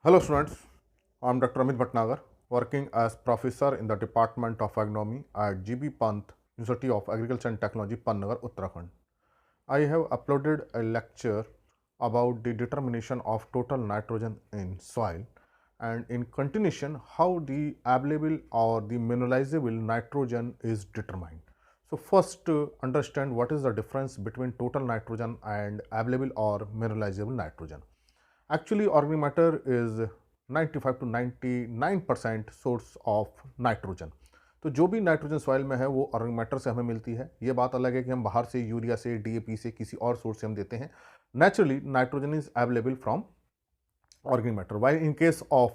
Hello students, I am Dr. Amit Bhatnagar, working as professor in the Department of Agronomy at GB Pant University of Agriculture and Technology, Pantnagar, Uttarakhand. I have uploaded a lecture about the determination of total nitrogen in soil and in continuation how the available or the mineralizable nitrogen is determined. So first understand what is the difference between total nitrogen and available or mineralizable nitrogen. Actually, organic matter is 95 to 99% source of nitrogen. तो जो भी nitrogen soil में है वो organic matter से हमें मिलती है। ये बात अलग है कि हम बाहर से यूरिया से, डीएपी से, किसी और सोर्स से हम देते हैं। Naturally nitrogen is available from organic matter, while in case of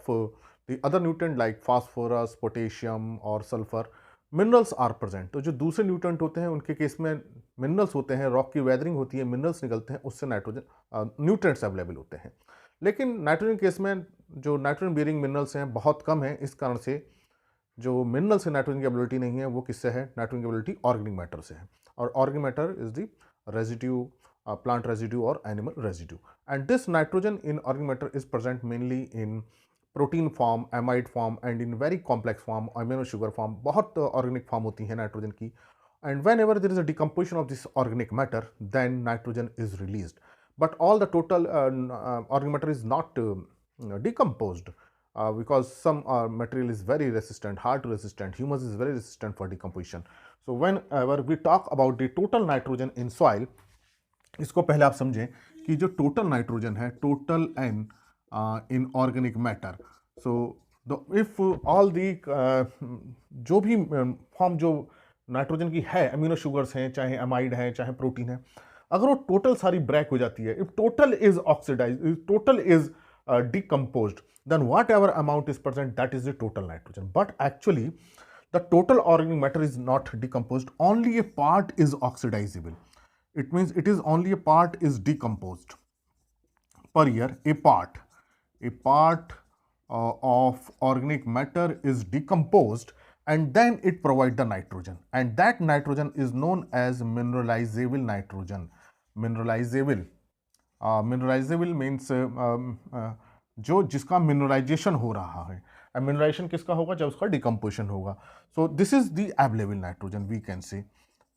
the other nutrient like phosphorus, potassium और sulfur, minerals are present। तो जो दूसरे न्यूट्रेंट होते हैं उनके केस में मिनरल्स होते हैं, रॉक की वेदरिंग होती है, मिनरल्स निकलते हैं, उससे नाइट्रोजन न्यूट्रेंट्स अवेलेबल होते हैं। लेकिन नाइट्रोजन केस में जो नाइट्रोजन बियरिंग मिनरल्स हैं बहुत कम है, इस कारण से जो मिनरल से नाइट्रोजन की एबिलिटी नहीं है वो किससे है? नाइट्रोजन की एबिलिटी ऑर्गेनिक मैटर से है। और organic matter is the residue, plant residue or animal residue, and this nitrogen in organic matter is present mainly in protein form, amide form and in very complex form, amino sugar form। बहुत organic form होती है nitrogen की, and whenever there is a decomposition of this organic matter then nitrogen is released, but all the total organic matter is not decomposed because some material is very resistant, hard resistant, humus is very resistant for decomposition। So whenever we talk about the total nitrogen in soil, इसको पहले आप समझें कि जो total nitrogen है, total N in organic matter, so if all the जो भी form जो नाइट्रोजन की है, अमीनो शुगर्स हैं, चाहे अमाइड है, चाहे प्रोटीन है, अगर वो टोटल सारी ब्रेक हो जाती है, if total is oxidize, total is decomposed, then whatever amount is present, that is the total nitrogen। But actually the total organic matter is not decomposed, only a part is oxidizable। It means it is only a part is decomposed per year। A part of organic matter is decomposed and then it provide the nitrogen, and that nitrogen is known as mineralizable nitrogen। mineralizable means जो जिसका mineralisation हो रहा है। Mineralisation किसका होगा? जब उसका decomposition होगा। So this is the available nitrogen we can say,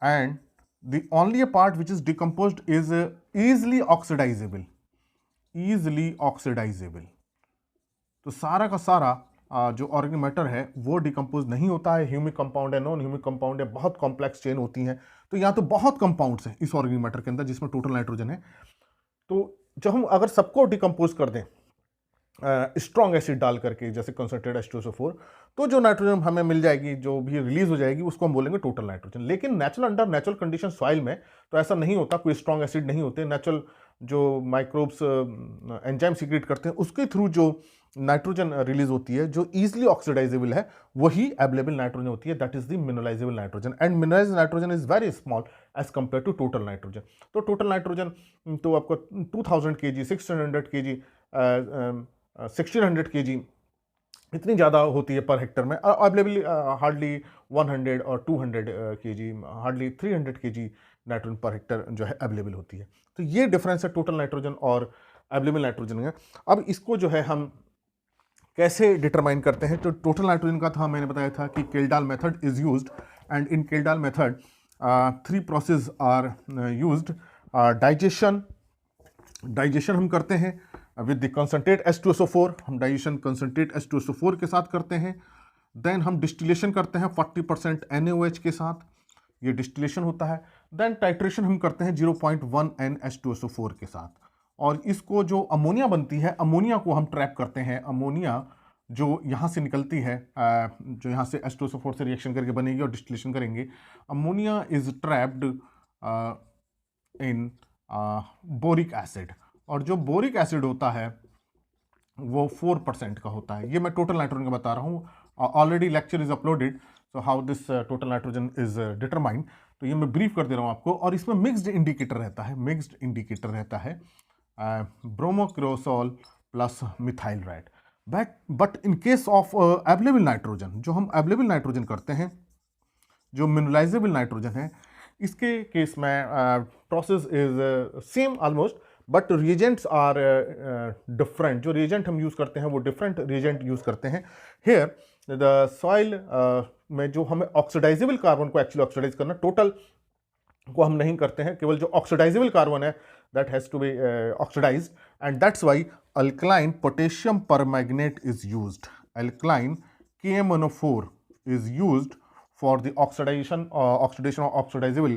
and the only a part which is decomposed is easily oxidizable। तो सारा का सारा जो ऑर्गेनिक मैटर है वो डिकम्पोज नहीं होता है। ह्यूमिक कंपाउंड है, नॉन ह्यूमिक कंपाउंड है, बहुत कॉम्प्लेक्स चेन होती हैं। तो यहाँ तो बहुत कंपाउंड्स हैं इस ऑर्गेनिक मैटर के अंदर जिसमें टोटल नाइट्रोजन है। तो जब हम अगर सबको डिकम्पोज कर दें स्ट्रॉन्ग एसिड डाल करके, जैसे कंसंट्रेट H2SO4, तो जो नाइट्रोजन हमें मिल जाएगी, जो भी रिलीज हो जाएगी, उसको हम बोलेंगे टोटल नाइट्रोजन। लेकिन natural under natural condition soil में तो ऐसा नहीं होता, कोई स्ट्रॉन्ग एसिड नहीं होते। नेचुरल जो माइक्रोब्स एंजाइम सीक्रेट करते हैं उसके थ्रू जो नाइट्रोजन रिलीज होती है, जो ईजिली ऑक्सीडाइजेबल है, वही अवेलेबल नाइट्रोजन होती है। That is the mineralizable nitrogen, and mineralized nitrogen is very small as compare to total nitrogen. तो टोटल नाइट्रोजन तो आपको 2000 kg, 600 kg, 1600 kg इतनी ज़्यादा होती है पर हेक्टर में। अवेलेबल हार्डली 100 और 200 kg, hardly 300 kg nitrogen per hectare जो है अवेलेबल होती है। तो ये डिफरेंस है टोटल नाइट्रोजन और अवेलेबल नाइट्रोजन है। अब इसको जो है हम कैसे डिटरमाइन करते हैं? तो टोटल नाइट्रोजन का था, मैंने बताया था कि Kjeldahl method is used, and in Kjeldahl method 3 process are used. Digestion हम करते हैं विद द कंसंट्रेट H2SO4, हम डाइजेशन कंसंट्रेट H2SO4 के साथ करते हैं। देन हम डिस्टिलेशन करते हैं 40% NaOH के साथ, ये डिस्टिलेशन होता है। देन टाइट्रेशन हम करते हैं 0.1 N H2SO4 के साथ, और इसको जो अमोनिया बनती है, अमोनिया को हम ट्रैप करते हैं। अमोनिया जो यहाँ से निकलती है, जो यहाँ से H2SO4 से रिएक्शन करके बनेगी और डिस्टिलेशन करेंगे, ammonia is trapped in boric acid, और जो बोरिक एसिड होता है वो 4% का होता है। ये मैं टोटल नाइट्रोजन का बता रहा हूँ। Already lecture is uploaded, so how this total nitrogen is determined. तो ये मैं ब्रीफ कर दे रहा हूँ आपको। और इसमें मिक्स्ड इंडिकेटर रहता है, bromocresol plus methyl right. But in case of available nitrogen, जो हम अवेलेबल नाइट्रोजन करते हैं, जो मिनरलाइजेबल नाइट्रोजन है, इसके केस में process is same almost, but reagents are different. जो रिएजेंट हम यूज़ करते हैं वो डिफरेंट रिएजेंट यूज़ करते हैं। हेयर द सॉइल में जो हमें ऑक्सीडाइजेबल कार्बन को एक्चुअली ऑक्सीडाइज करना, टोटल को हम नहीं करते हैं, केवल जो ऑक्सीडाइजेबल कार्बन है that has to be oxidized, and that's why alkaline potassium permanganate is used. Alkaline KMnO4 is used for the oxidation of oxidizable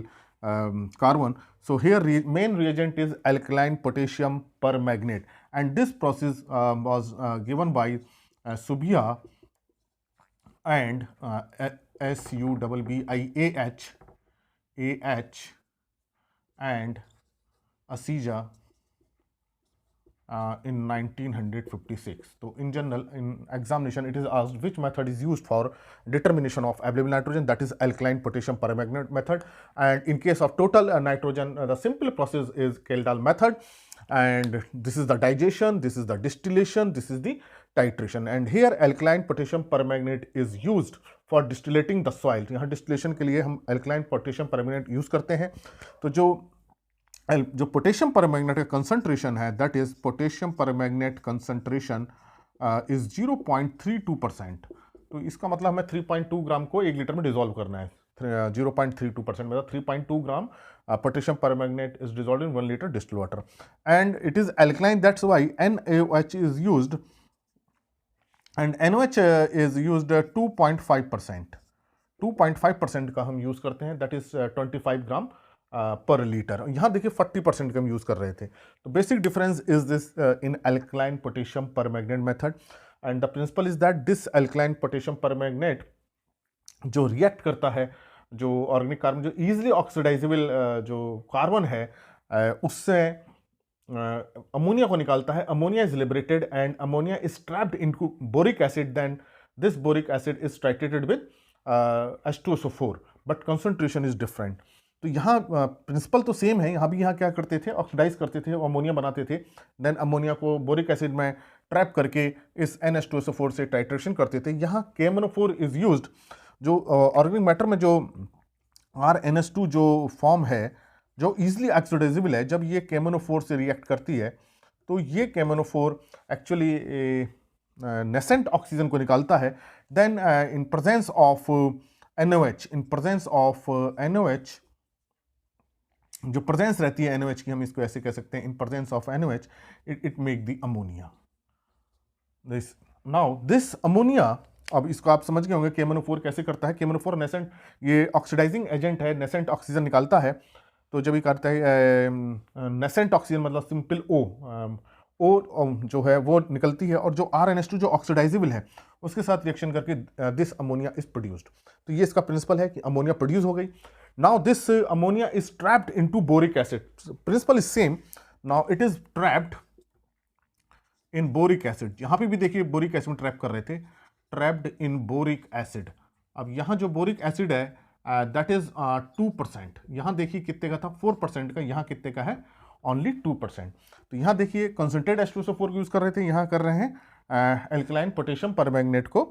carbon. So here main reagent is alkaline potassium permanganate, and this process was given by Subbiah and SUBBIAH and Asija in 1956. So in general, in examination it is asked which method is used for determination of available nitrogen, that is alkaline potassium permanganate method, and in case of total nitrogen the simple process is Kjeldahl method, and this is the digestion, this is the distillation, this is the titration, and here alkaline potassium permanganate is used for distillating the soil. यहाँ distillation के लिए हम alkaline potassium permanganate use करते हैं। तो जो potassium permanganate का concentration है, that is potassium permanganate concentration is 0.32%। तो इसका मतलब हमें 3.2 ग्राम को 1 लीटर में डिजोल्व करना है। 0.32% मतलब 3.2 gram potassium permanganate is dissolve in 1 litre distilled water, and it is alkaline, that's why NaOH is used, and NaOH is used 2.5%। 2.5% का हम यूज करते हैं, दैट इज 25 ग्राम पर लीटर। यहाँ देखिए 40% का हम यूज़ कर रहे थे। तो basic difference is this in alkaline potassium permanganate method, and the principle is that this alkaline potassium permanganate जो रिएक्ट करता है, जो ऑर्गेनिक कार्बन, जो ईजिली ऑक्सीडाइजेबल जो कार्बन है उससे अमोनिया को निकालता है। Ammonia is liberated and ammonia is trapped into boric acid, then this boric acid is titrated with H2SO4, but concentration is different. तो यहाँ प्रिंसिपल तो सेम है, यहाँ भी यहाँ क्या करते थे, ऑक्सीडाइज करते थे, अमोनिया बनाते थे, देन अमोनिया को बोरिक एसिड में ट्रैप करके इस NH2SO4 से टाइट्रेशन करते थे। यहाँ KMnO4 इज यूज्ड, जो ऑर्गेनिक मैटर में जो RNS2 जो फॉर्म है जो ईजिली ऑक्सीडाइजेबल है, जब ये KMnO4 से रिएक्ट करती है तो ये KMnO4 एक्चुअली नेसेंट ऑक्सीजन को निकालता है। Then in presence of NaOH, जो प्रेजेंस रहती है NaOH की, हम इसको ऐसे कह सकते हैं, इन presence of NaOH it make the ammonia. This ammonia, अब इसको आप समझ गए होंगे KMnO4 कैसे करता है। KMnO4 नेसेंट, ये ऑक्सीडाइजिंग एजेंट है, नेसेंट ऑक्सीजन निकालता है। तो जब ये करता है नेसेंट ऑक्सीजन मतलब सिंपल O जो है वो निकलती है, और जो RNS2 जो ऑक्सीडाइजेबल है उसके साथ रिएक्शन करके दिस अमोनिया इज प्रोड्यूस्ड। तो ये इसका प्रिंसिपल है कि अमोनिया प्रोड्यूस हो गई। Now this ammonia is trapped into boric acid. Principle is same. Now it is trapped in boric acid. यहाँ पे भी देखिए बोरिक एसिड में ट्रैप कर रहे थे, trapped in boric acid. अब यहाँ जो बोरिक एसिड है that is 2%। यहाँ देखिए कितने का था, 4% का, यहाँ कितने का है, only 2%। तो यहाँ देखिए कंसंट्रेट H2SO4 को यूज कर रहे थे, यहाँ कर रहे हैं अल्कलाइन पोटेशियम परमैंगनेट को,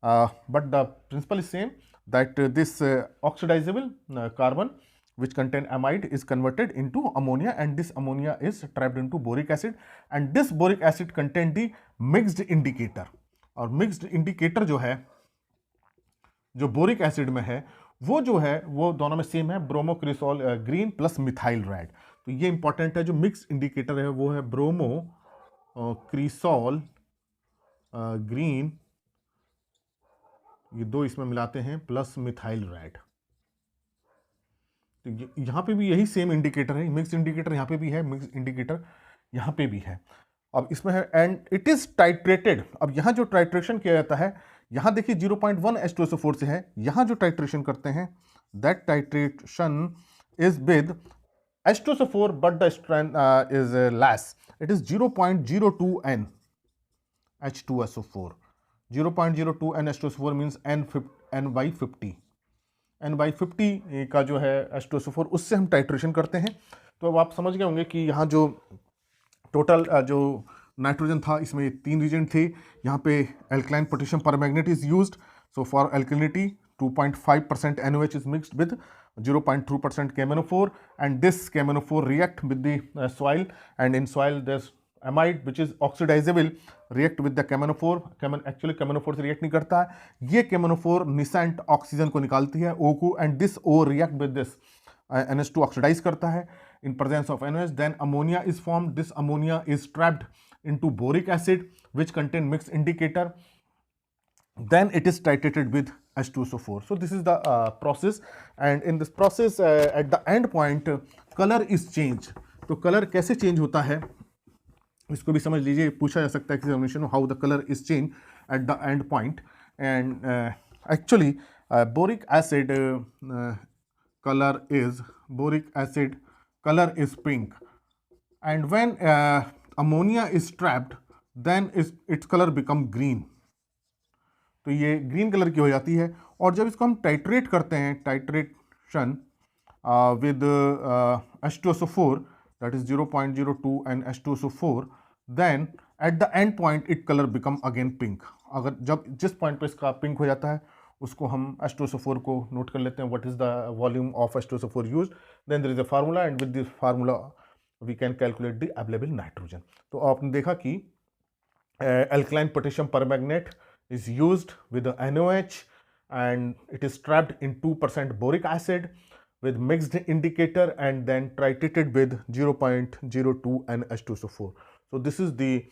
but the principle is same, that this oxidizable carbon which contain amide is converted into ammonia, and this ammonia is trapped into boric acid, and this boric acid contain the mixed indicator, और mixed indicator जो है, जो boric acid में है, वो जो है वो दोनों में सेम है, ब्रोमोक्रिसॉल ग्रीन प्लस मिथाइल रेड। तो ये इंपॉर्टेंट है, जो मिक्स्ड इंडिकेटर है वो है ब्रोमो क्रिसॉल ग्रीन, ये दो इसमें मिलाते हैं, प्लस मिथाइल रेड। तो यहाँ पे भी यही सेम इंडिकेटर है, मिक्स इंडिकेटर यहाँ पे भी है, मिक्स इंडिकेटर यहाँ पे भी है। अब इसमें है एंड इट इज टाइट्रेटेड। अब यहाँ जो टाइट्रेशन किया जाता है, यहाँ देखिए 0.1 H2SO4 से है, यहाँ जो टाइट्रेशन करते हैं that titration is with H2SO4 but the strength is less, it is 0.02 N H2SO4। 0.02 N H2SO4 means N/50। N/50 का जो है H2SO4 उससे हम टाइट्रेशन करते हैं। तो अब आप समझ गए होंगे कि यहाँ जो टोटल जो नाइट्रोजन था इसमें 3 रीजेंट थे। यहाँ पे alkaline potassium permanganate is used, so for alkalinity 2.5% NaOH is mixed with 0.2% KMnO4, and this KMnO4 react with the soil, and in soil there's amide which is oxidizable react with the KMnO4. Actually KMnO4 से react नहीं करता है, ये KMnO4 nascent oxygen को निकालती है O को, and this O react with this NH2 oxidize करता है in presence of NOH. Then ammonia is formed. This ammonia is trapped into boric acid which contain mixed indicator. Then it is titrated with H2SO4. So this is the process, and in this process at the end point color is changed. तो colour कैसे change होता है इसको भी समझ लीजिए, पूछा जा सकता है किसी एग्जामिनेशन में, how the colour is change at the end point. And actually boric acid color is pink, and when ammonia is trapped then its color become green. तो ये ग्रीन कलर की हो जाती है. और जब इसको हम टाइट्रेट करते हैं, titration with H2SO4, that is 0.02 and H2SO4, then at the end point it color become again pink. अगर जब जिस पॉइंट पे इसका पिंक हो जाता है उसको हम H2SO4 को नोट कर लेते हैं, what is the volume of H2SO4 used, then there is a formula, and with this formula we can calculate the available nitrogen. तो आपने देखा कि alkaline potassium permanganate is used with the NOH, and it is trapped in 2% boric acid with mixed indicator and then titrated with 0.02 and H2SO4. So this is the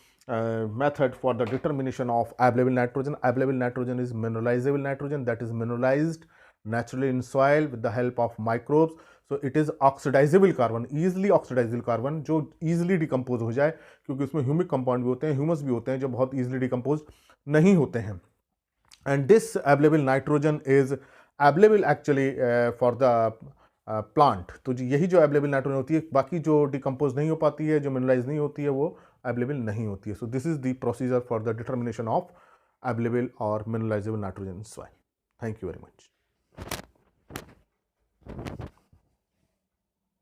method for the determination of available nitrogen. Available nitrogen is mineralizable nitrogen, that is mineralized naturally in soil with the help of microbes. So it is oxidizable carbon, easily oxidizable carbon, जो easily decompose हो जाए, क्योंकि उसमें humic compound भी होते हैं, humus भी होते हैं जो बहुत easily decompose नहीं होते हैं. And this available nitrogen is available actually for the plant. तो यही जो available nitrogen होती है, बाकी जो decompose नहीं हो पाती है, जो mineralize नहीं होती है, वो available नहीं होती है. So this is the procedure for the determination of available or mineralizable nitrogen in soil. Thank you very much.